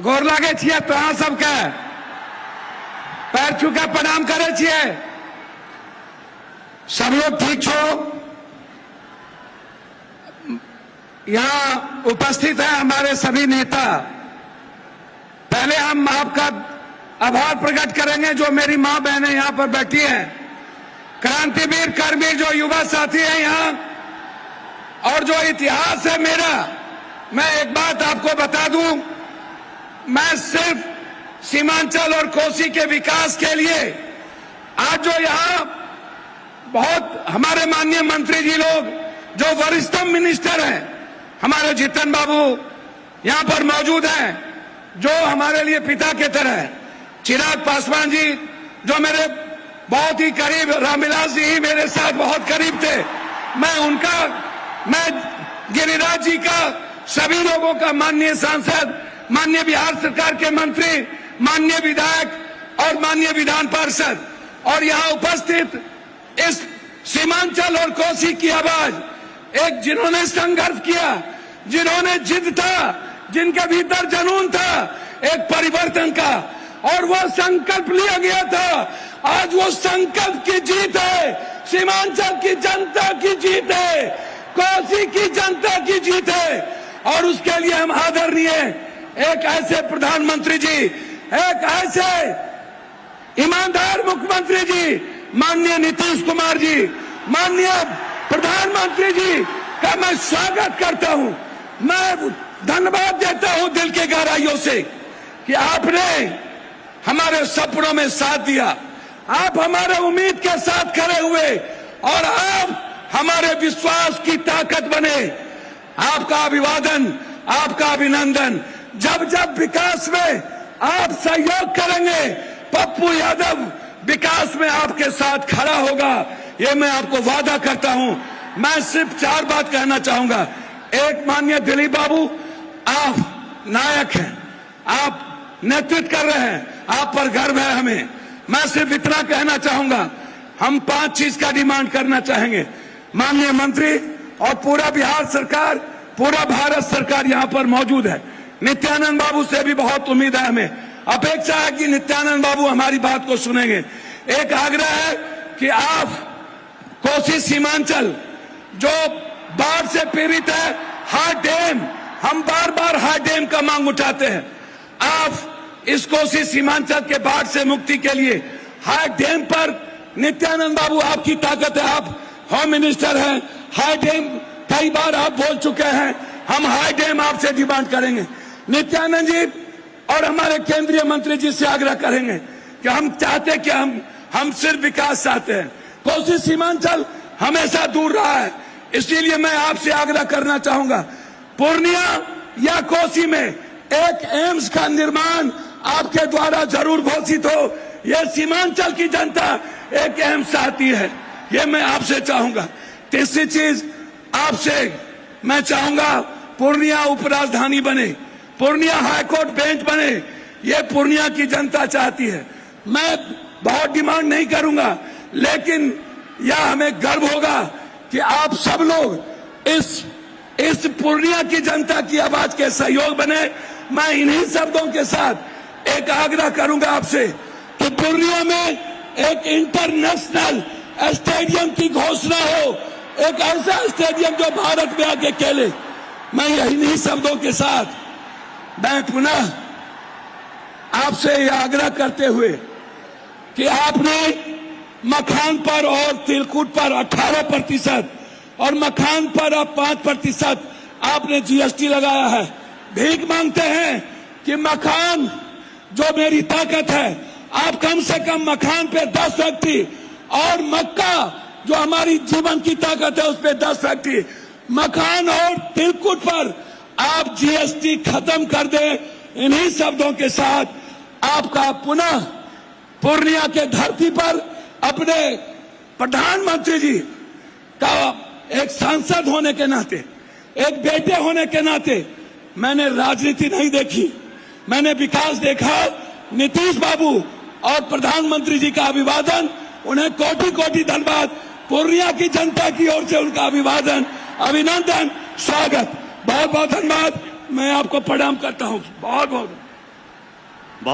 गोर लागे छिए तोरा सबके पैर छूके प्रणाम करे छिए। सब लोग ठीक छो? यहाँ उपस्थित है हमारे सभी नेता। पहले हम आपका आभार प्रकट करेंगे जो मेरी मां बहनें यहाँ पर बैठी हैं, क्रांतिवीर कर्मवीर जो युवा साथी हैं यहाँ, और जो इतिहास है मेरा। मैं एक बात आपको बता दूं, मैं सिर्फ सीमांचल और कोसी के विकास के लिए आज जो यहाँ बहुत हमारे माननीय मंत्री जी लोग जो वरिष्ठ मिनिस्टर हैं, हमारे जीतन बाबू यहाँ पर मौजूद हैं जो हमारे लिए पिता के तरह है, चिराग पासवान जी जो मेरे बहुत ही करीब, रामविलास जी ही मेरे साथ बहुत करीब थे, मैं गिरिराज जी का, सभी लोगों का, माननीय सांसद, माननीय बिहार सरकार के मंत्री, माननीय विधायक और माननीय विधान पार्षद, और यहाँ उपस्थित इस सीमांचल और कोसी की आवाज, एक जिन्होंने संघर्ष किया, जिन्होंने जिद था, जिनके भीतर जुनून था एक परिवर्तन का, और वो संकल्प लिया गया था। आज वो संकल्प की जीत है, सीमांचल की जनता की जीत है, कोसी की जनता की जीत है, और उसके लिए हम आदरणीय एक ऐसे प्रधानमंत्री जी, एक ऐसे ईमानदार मुख्यमंत्री जी, माननीय नीतीश कुमार जी, माननीय प्रधानमंत्री जी का मैं स्वागत करता हूं। मैं धन्यवाद देता हूं दिल के गहराइयों से कि आपने हमारे सपनों में साथ दिया, आप हमारे उम्मीद के साथ खड़े हुए, और आप हमारे विश्वास की ताकत बने। आपका अभिवादन, आपका अभिनंदन। जब जब विकास में आप सहयोग करेंगे, पप्पू यादव विकास में आपके साथ खड़ा होगा, ये मैं आपको वादा करता हूं। मैं सिर्फ 4 बात कहना चाहूंगा। एक, माननीय दिलीप बाबू, आप नायक हैं, आप नेतृत्व कर रहे हैं, आप पर गर्व है हमें। मैं सिर्फ इतना कहना चाहूंगा, हम 5 चीज का डिमांड करना चाहेंगे। माननीय मंत्री और पूरा बिहार सरकार, पूरा भारत सरकार यहाँ पर मौजूद है। नित्यानंद बाबू से भी बहुत उम्मीद है, हमें अपेक्षा है कि नित्यानंद बाबू हमारी बात को सुनेंगे। एक आग्रह है कि आप कोसी सीमांचल जो बाढ़ से पीड़ित है, हार्ड डैम, हम बार बार हार्ड डैम का मांग उठाते हैं। आप इस कोसी सीमांचल के बाढ़ से मुक्ति के लिए हार्ड डैम पर, नित्यानंद बाबू आपकी ताकत है, आप होम मिनिस्टर हैं, हार्ड डैम कई बार आप बोल चुके हैं, हम हार्ड डैम आपसे डिमांड करेंगे। नित्यानंद जी और हमारे केंद्रीय मंत्री जी से आग्रह करेंगे कि हम चाहते कि हम सिर्फ विकास चाहते हैं। कोसी सीमांचल हमेशा दूर रहा है, इसीलिए मैं आपसे आग्रह करना चाहूंगा, पूर्णिया या कोसी में एक एम्स का निर्माण आपके द्वारा जरूर घोषित हो। यह सीमांचल की जनता एक एम्स चाहती है, ये मैं आपसे चाहूंगा। तीसरी चीज आपसे मैं चाहूंगा, पूर्णिया उपराजधानी बने, पूर्णिया हाईकोर्ट बेंच बने, ये पूर्णिया की जनता चाहती है। मैं बहुत डिमांड नहीं करूंगा, लेकिन यह हमें गर्व होगा कि आप सब लोग इस पूर्णिया की जनता की आवाज के सहयोग बने। मैं इन्हीं शब्दों के साथ एक आग्रह करूंगा आपसे कि पूर्णिया में एक इंटरनेशनल स्टेडियम की घोषणा हो, एक ऐसा स्टेडियम जो भारत में आके खेले। मैं इन्हीं शब्दों के साथ मैं पुनः आपसे यह आग्रह करते हुए कि आपने मखान पर और तिलकुट पर 18% और मखान पर अब 5% आपने जीएसटी लगाया है। भीख मांगते हैं कि मखान जो मेरी ताकत है, आप कम से कम मखान पे 10 फैक्ट्री, और मक्का जो हमारी जीवन की ताकत है उस पे 10 फैक्ट्री, मखान और तिलकुट पर आप जीएसटी खत्म कर दें। इन्हीं शब्दों के साथ आपका पुनः पूर्णिया के धरती पर अपने प्रधानमंत्री जी का एक सांसद होने के नाते, एक बेटे होने के नाते, मैंने राजनीति नहीं देखी, मैंने विकास देखा। नीतीश बाबू और प्रधानमंत्री जी का अभिवादन, उन्हें कोटि कोटि धन्यवाद। पूर्णिया की जनता की ओर से उनका अभिवादन, अभिनंदन, स्वागत, बहुत बहुत धन्यवाद। मैं आपको प्रणाम करता हूँ, बहुत बहुत।